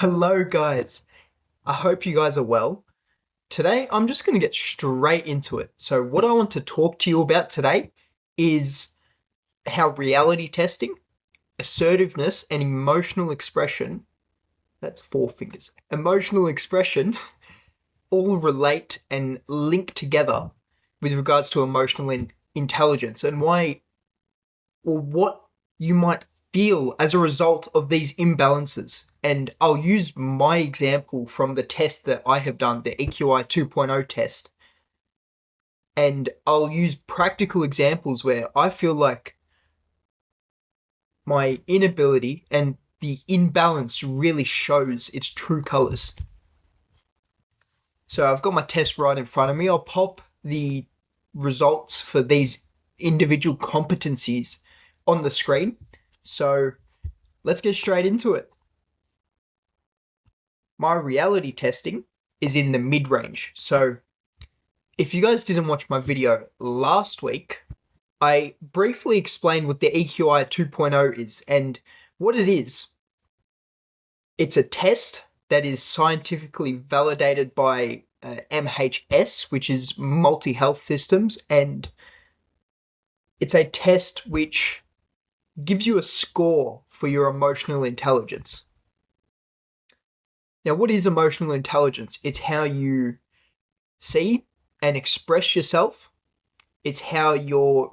Hello, guys. I hope you guys are well. Today, I'm just going to get straight into it. So, what I want to talk to you about today is how reality testing, assertiveness, and emotional expression that's four fingers emotional expression all relate and link together with regards to emotional intelligence and why or what you might feel as a result of these imbalances. And I'll use my example from the test that I have done, the EQI 2.0 test. And I'll use practical examples where I feel like my inability and the imbalance really shows its true colors. So I've got my test right in front of me. I'll pop the results for these individual competencies on the screen. So let's get straight into it. My reality testing is in the mid-range. So if you guys didn't watch my video last week, I briefly explained what the EQI 2.0 is, and what it is. It's a test that is scientifically validated by MHS, which is Multi-Health Systems, and it's a test which gives you a score for your emotional intelligence. Now, what is emotional intelligence? It's how you see and express yourself. It's how you're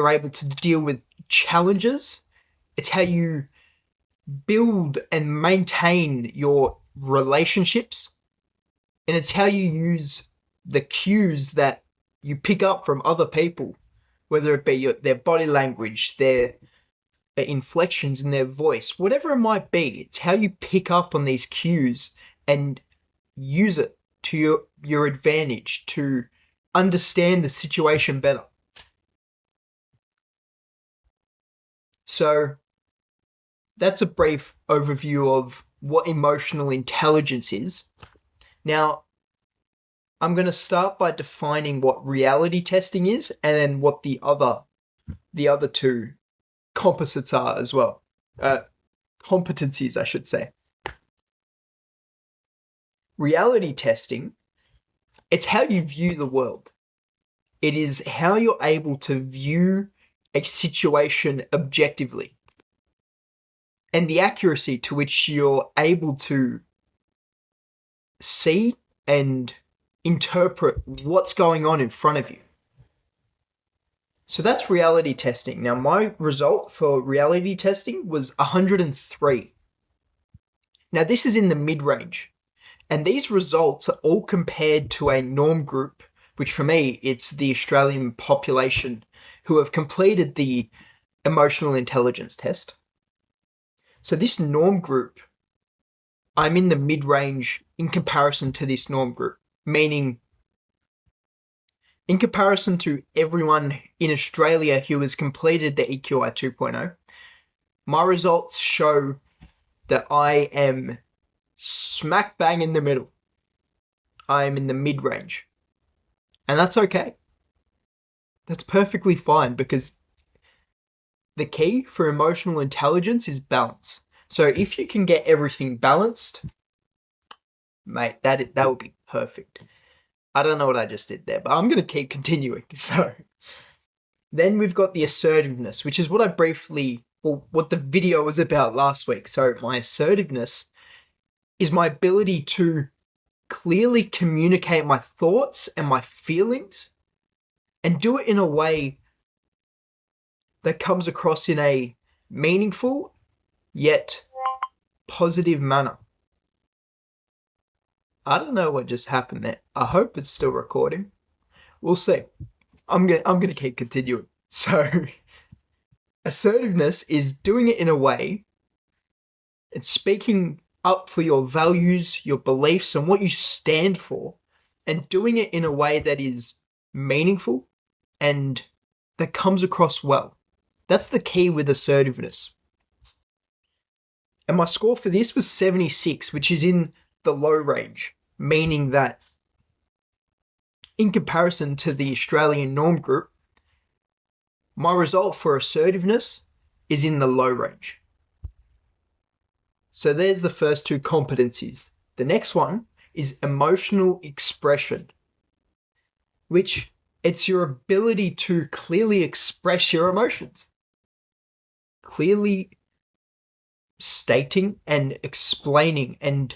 able to deal with challenges. It's how you build and maintain your relationships. And it's how you use the cues that you pick up from other people, whether it be their body language, their inflections in their voice, whatever it might be. It's how you pick up on these cues and use it to your advantage to understand the situation better. So that's a brief overview of what emotional intelligence is. Now, I'm going to start by defining what reality testing is and then what the other two composites are as well. Competencies, I should say. Reality testing, it's how you view the world. It is how you're able to view a situation objectively and the accuracy to which you're able to see and interpret what's going on in front of you. So that's reality testing. Now, my result for reality testing was 103. Now, this is in the mid-range. And these results are all compared to a norm group, which for me, it's the Australian population who have completed the emotional intelligence test. So this norm group, I'm in the mid-range in comparison to this norm group, meaning in comparison to everyone in Australia who has completed the EQI 2.0, my results show that I am smack bang in the middle. I am in the mid-range. And that's okay. That's perfectly fine because the key for emotional intelligence is balance. So if you can get everything balanced, mate, that would be perfect. I don't know what I just did there, but I'm going to keep continuing. So then we've got the assertiveness, which is what what the video was about last week. So my assertiveness is my ability to clearly communicate my thoughts and my feelings and do it in a way that comes across in a meaningful yet positive manner. I don't know what just happened there. I hope it's still recording. We'll see. I'm gonna keep continuing. So assertiveness is doing it in a way and speaking up for your values, your beliefs, and what you stand for, and doing it in a way that is meaningful and that comes across well. That's the key with assertiveness. And my score for this was 76, which is in the low range, meaning that in comparison to the Australian norm group, my result for assertiveness is in the low range. So there's the first two competencies. The next one is emotional expression, which it's your ability to clearly express your emotions. Clearly stating and explaining and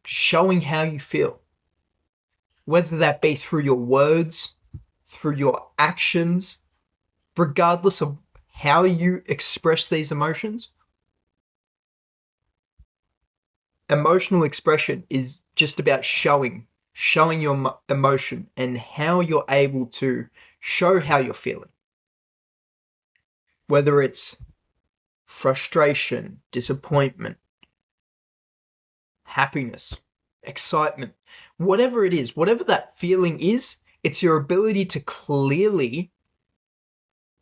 showing how you feel. Whether that be through your words, through your actions, regardless of how you express these emotions. Emotional expression is just about showing your emotion and how you're able to show how you're feeling. Whether it's frustration, disappointment, happiness, excitement, whatever it is, whatever that feeling is, it's your ability to clearly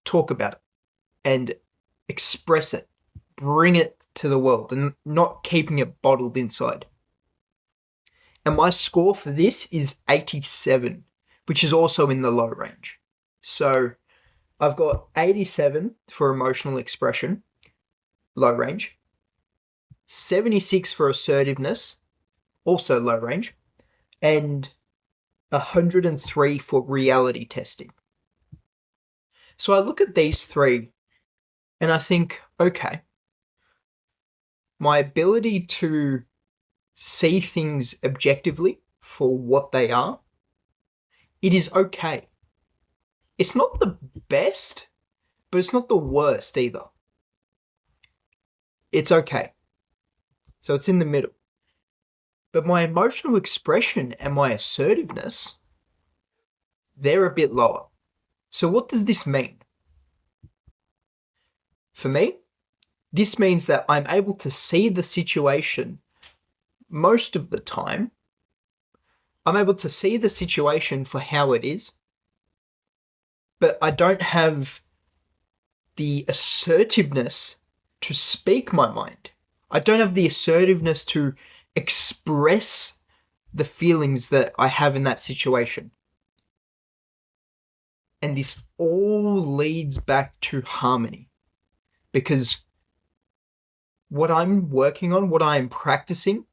talk about it and express it, bring it to the world and not keeping it bottled inside. And my score for this is 87, which is also in the low range. So I've got 87 for emotional expression, low range, 76 for assertiveness, also low range, and 103 for reality testing. So I look at these three and I think, okay, my ability to see things objectively for what they are, it is okay. It's not the best, but it's not the worst either. It's okay. So it's in the middle. But my emotional expression and my assertiveness, they're a bit lower. So what does this mean? For me, this means that I'm able to see the situation most of the time. I'm able to see the situation for how it is, but I don't have the assertiveness to speak my mind. I don't have the assertiveness to express the feelings that I have in that situation. And this all leads back to harmony. Because what I'm working on, what I am practicing,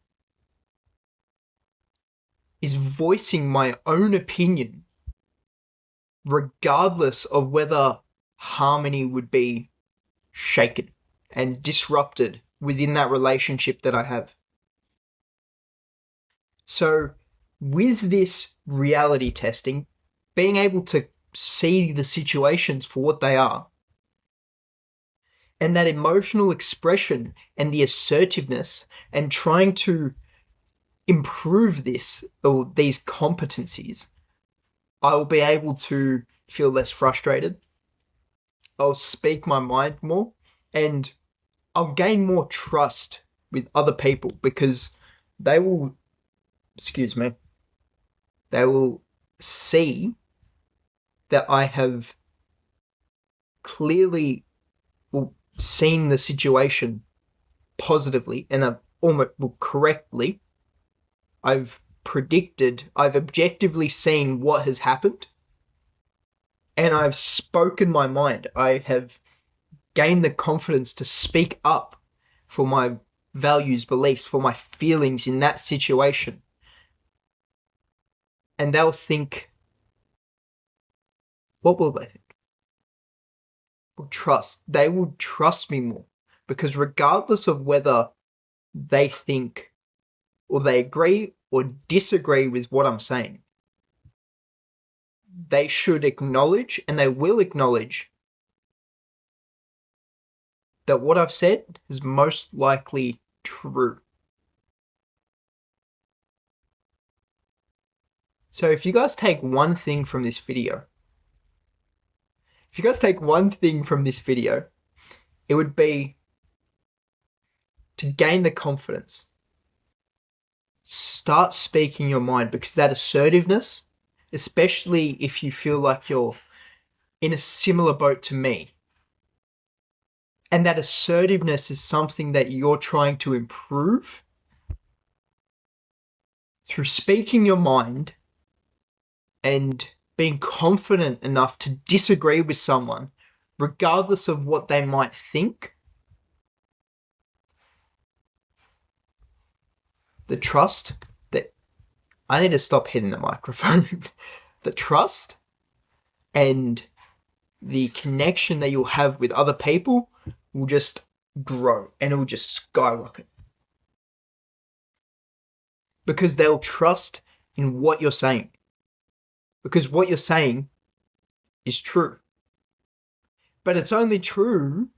is voicing my own opinion, regardless of whether harmony would be shaken and disrupted within that relationship that I have. So with this reality testing, being able to see the situations for what they are, and that emotional expression and the assertiveness and trying to improve this or these competencies, I will be able to feel less frustrated. I'll speak my mind more and I'll gain more trust with other people because they will, they will see that I have clearly seen the situation positively and I've almost correctly. I've objectively seen what has happened and I've spoken my mind. I have gained the confidence to speak up for my values, beliefs, for my feelings in that situation. And they'll think, what will they think? They will trust me more because regardless of whether they think or they agree or disagree with what I'm saying, they should acknowledge and they will acknowledge that what I've said is most likely true. So if you guys take one thing from this video, it would be to gain the confidence. Start speaking your mind because that assertiveness, especially if you feel like you're in a similar boat to me, and that assertiveness is something that you're trying to improve through speaking your mind and being confident enough to disagree with someone, regardless of what they might think, The trust that I need to stop hitting the microphone. The trust and the connection that you'll have with other people will just grow and it will just skyrocket. Because they'll trust in what you're saying. Because what you're saying is true. But it's only true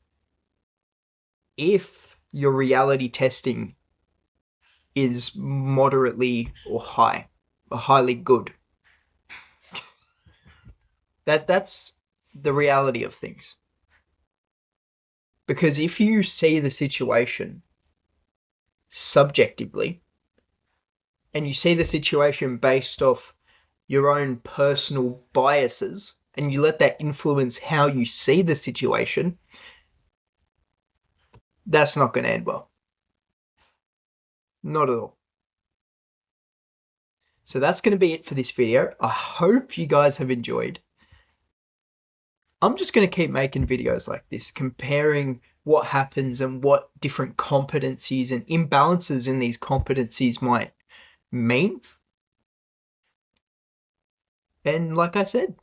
if your reality testing is moderately or high, or highly good. That's the reality of things. Because if you see the situation subjectively, and you see the situation based off your own personal biases, and you let that influence how you see the situation, that's not going to end well. Not at all. So that's going to be it for this video. I hope you guys have enjoyed. I'm just going to keep making videos like this, comparing what happens and what different competencies and imbalances in these competencies might mean. And like I said,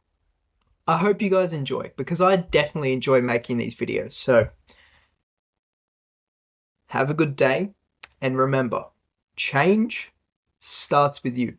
I hope you guys enjoy, because I definitely enjoy making these videos. So have a good day, and remember, change starts with you.